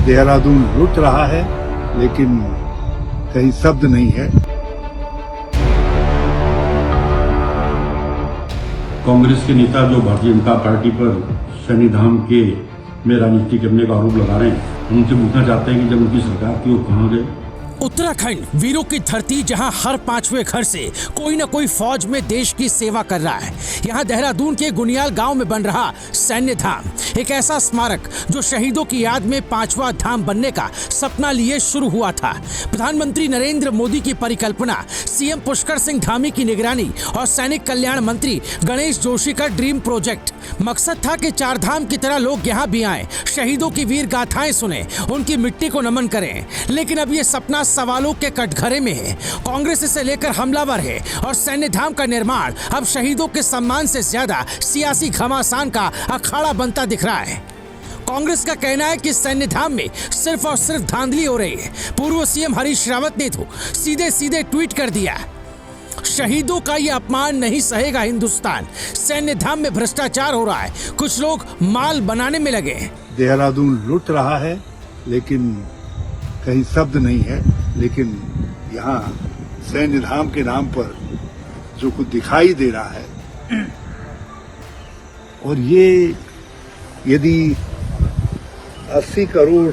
देहरादून लुट रहा है, लेकिन कहीं शब्द नहीं है। कांग्रेस के नेता जो भारतीय जनता पार्टी पर सैनी धाम के में राजनीति करने का आरोप लगा रहे हैं, उनसे पूछना चाहते हैं कि जब उनकी सरकार थी वो कहाँ गए। उत्तराखंड वीरों की धरती, जहां हर 5वें घर से कोई न कोई फौज में देश की सेवा कर रहा है। यहां देहरादून के गुनियाल गांव में बन रहा सैन्य धाम, एक ऐसा स्मारक जो शहीदों की याद में 5वां धाम बनने का सपना लिए शुरू हुआ था। प्रधानमंत्री नरेंद्र मोदी की परिकल्पना, सीएम पुष्कर सिंह धामी की निगरानी और सैनिक कल्याण मंत्री गणेश जोशी का ड्रीम प्रोजेक्ट। मकसद था कि 4 धाम की तरह लोग यहाँ भी आए, शहीदों की वीर गाथाएं सुने, उनकी मिट्टी को नमन करें। लेकिन अब ये सपना सवालों के कटघरे में है। कांग्रेस इसे लेकर हमलावर है और सैन्य धाम का निर्माण अब शहीदों के सम्मान से ज्यादा सियासी घमासान का अखाड़ा बनता दिख रहा है। कांग्रेस का कहना है कि सैन्य धाम में सिर्फ और सिर्फ धांधली हो रही है। पूर्व सीएम हरीश रावत ने तो सीधे सीधे ट्वीट कर दिया, शहीदों का ये अपमान नहीं सहेगा हिंदुस्तान। सैन्य धाम में भ्रष्टाचार हो रहा है, कुछ लोग माल बनाने में लगे हैं। देहरादून लुट रहा है, लेकिन कहीं शब्द नहीं है। लेकिन यहाँ सैन्य धाम के नाम पर जो कुछ दिखाई दे रहा है, और ये यदि 80 करोड़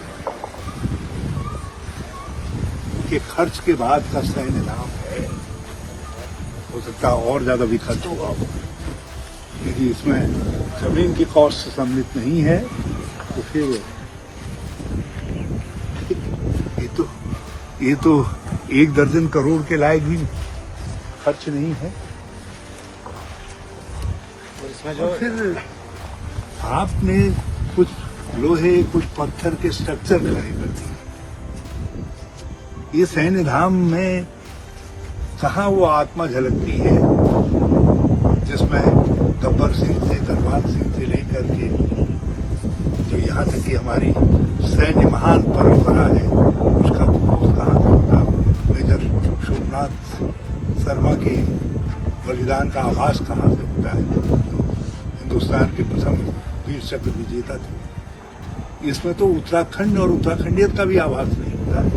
के खर्च के बाद का सैन्य धाम है, हो सकता है और ज्यादा भी खर्च होगा। यदि इसमें जमीन की कॉस्ट सम्मिलित नहीं है तो फिर ये तो 1 दर्जन करोड़ के लायक भी खर्च नहीं है। और फिर आपने कुछ लोहे, कुछ पत्थर के स्ट्रक्चर खड़े कर दिए। ये सैन्य धाम में कहाँ वो आत्मा झलकती है जिसमें गब्बर सिंह से, दरबार सिंह से लेकर के जो यहाँ तक कि हमारी सैन्य महान परंपरा है, उसका कहाँ होता। मेजर शोभनाथ शर्मा के बलिदान का आभास कहाँ से होता है, हिंदुस्तान के प्रथम वीर चक्र विजेता थे। इसमें तो उत्तराखंड और उत्तराखंडियत का भी आभास नहीं होता है।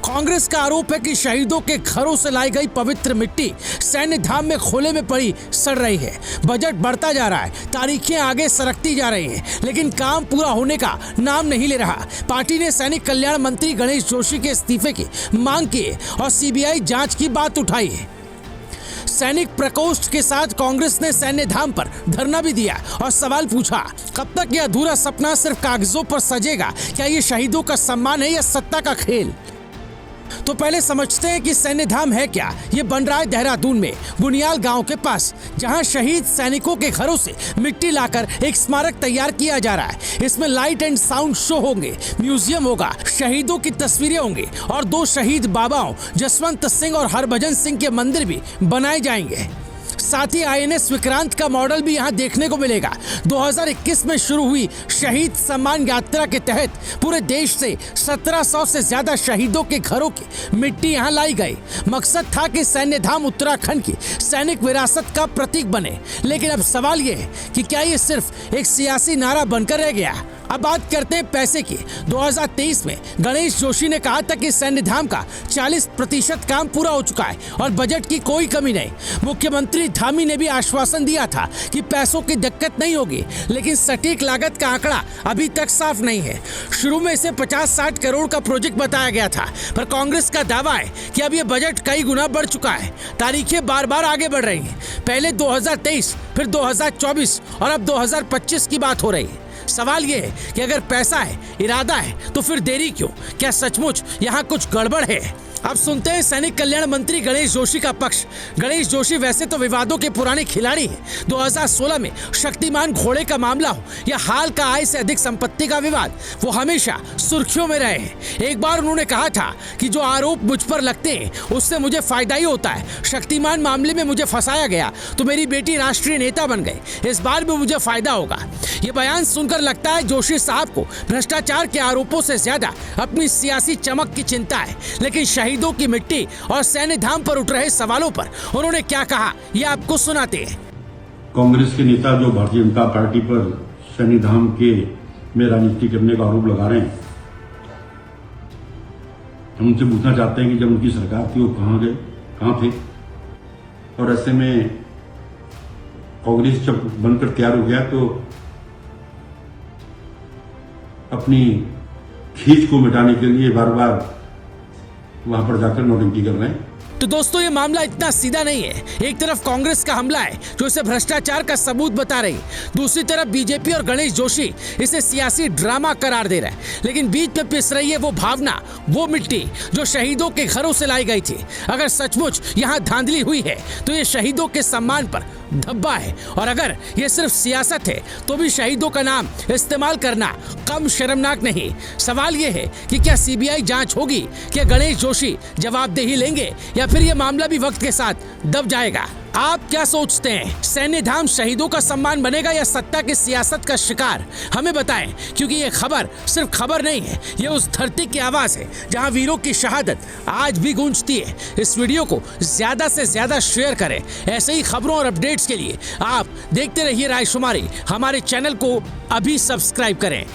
कांग्रेस का आरोप है कि शहीदों के घरों से लाई गई पवित्र मिट्टी सैन्य धाम में खोले में पड़ी सड़ रही है। बजट बढ़ता जा रहा है, तारीखें आगे सरकती जा रही हैं, लेकिन काम पूरा होने का नाम नहीं ले रहा। पार्टी ने सैनिक कल्याण मंत्री गणेश जोशी के इस्तीफे की मांग की और सीबीआई जांच की बात उठाई है। सैनिक प्रकोष्ठ के साथ कांग्रेस ने सैन्य धाम पर धरना भी दिया और सवाल पूछा, कब तक यह अधूरा सपना सिर्फ कागजों पर सजेगा? क्या ये शहीदों का सम्मान है या सत्ता का खेल? तो पहले समझते हैं कि सैन्य धाम है क्या। ये बन रहा है देहरादून में गुनियाल गांव के पास, जहां शहीद सैनिकों के घरों से मिट्टी लाकर एक स्मारक तैयार किया जा रहा है। इसमें लाइट एंड साउंड शो होंगे, म्यूजियम होगा, शहीदों की तस्वीरें होंगी और 2 शहीद बाबाओं जसवंत सिंह और हरभजन सिंह के मंदिर भी बनाए जाएंगे। साथ ही INS विक्रांत का मॉडल भी यहाँ देखने को मिलेगा। 2021 में शुरू हुई शहीद सम्मान यात्रा के तहत पूरे देश से 1700 से ज्यादा शहीदों के घरों की मिट्टी यहाँ लाई गई। मकसद था कि सैन्य धाम उत्तराखंड की सैनिक विरासत का प्रतीक बने। लेकिन अब सवाल ये है कि क्या ये सिर्फ एक सियासी नारा बनकर रह गया? अब बात करते हैं पैसे की। 2023 में गणेश जोशी ने कहा था कि सैन्य धाम का 40% काम पूरा हो चुका है और बजट की कोई कमी नहीं। मुख्यमंत्री धामी ने भी आश्वासन दिया था कि पैसों की दिक्कत नहीं होगी, लेकिन सटीक लागत का आंकड़ा अभी तक साफ नहीं है। शुरू में इसे 50-60 करोड़ का प्रोजेक्ट बताया गया था, पर कांग्रेस का दावा है कि अब यह बजट कई गुना बढ़ चुका है। तारीखें बार बार आगे बढ़ रही हैं। पहले 2023, फिर 2024 और अब 2025 की बात हो रही है। सवाल ये है कि अगर पैसा है, इरादा है, तो फिर देरी क्यों? क्या सचमुच यहाँ कुछ गड़बड़ है? अब सुनते हैं सैनिक कल्याण मंत्री गणेश जोशी का पक्ष। गणेश जोशी वैसे तो विवादों के पुराने खिलाड़ी हैं। 2016 में शक्तिमान घोड़े का मामला हो या हाल का आय से अधिक संपत्ति का विवाद, वो हमेशा सुर्खियों में रहे हैं। एक बार उन्होंने कहा था कि जो आरोप मुझ पर लगते हैं उससे मुझे फायदा ही होता है। शक्तिमान मामले में मुझे फंसाया गया तो मेरी बेटी राष्ट्रीय नेता बन गई, इस बार भी मुझे फायदा होगा। ये बयान सुनकर लगता है जोशी साहब को भ्रष्टाचार के आरोपों से ज्यादा अपनी सियासी चमक की चिंता है। लेकिन शहीदों की मिट्टी और सैन्य धाम पर उठ रहे सवालों पर उन्होंने क्या कहा, ये आपको सुनाते हैं। कांग्रेस के नेता जो भारतीय जनता पार्टी पर सैन्य धाम के में राजनीति करने का आरोप लगा रहे हैं, हम उनसे पूछना चाहते हैं कि जब उनकी सरकार थी वो कहाँ गए, कहाँ थे। और ऐसे में कांग्रेस जब बनकर तैयार हो गया तो अपनी खींच को मिटाने के लिए बार बार वहां पर जाकर नौटंकी कर रहे हैं। तो दोस्तों ये मामला इतना सीधा नहीं है। एक तरफ कांग्रेस का हमला है जो इसे भ्रष्टाचार का सबूत बता रही, दूसरी तरफ बीजेपी और गणेश जोशी इसे सियासी ड्रामा करार दे रहे हैं। लेकिन बीच में पिस रही है वो भावना, वो मिट्टी जो शहीदों के घरों से लाई गई थी। अगर सचमुच यहाँ धांधली हुई है तो ये शहीदों के सम्मान पर धब्बा है, और अगर ये सिर्फ सियासत है तो भी शहीदों का नाम इस्तेमाल करना कम शर्मनाक नहीं। सवाल ये है कि क्या सीबीआई जांच होगी, क्या गणेश जोशी जवाबदेही लेंगे, या फिर ये मामला भी वक्त के साथ दब जाएगा। आप क्या सोचते हैं? सैन्य धाम शहीदों का सम्मान बनेगा या सत्ता की सियासत का शिकार? हमें बताएं, क्योंकि ये खबर सिर्फ खबर नहीं है, ये उस धरती की आवाज है जहां वीरों की शहादत आज भी गूंजती है। इस वीडियो को ज्यादा से ज्यादा शेयर करें। ऐसे ही खबरों और अपडेट्स के लिए आप देखते रहिए रायशुमारी। हमारे चैनल को अभी सब्सक्राइब करें।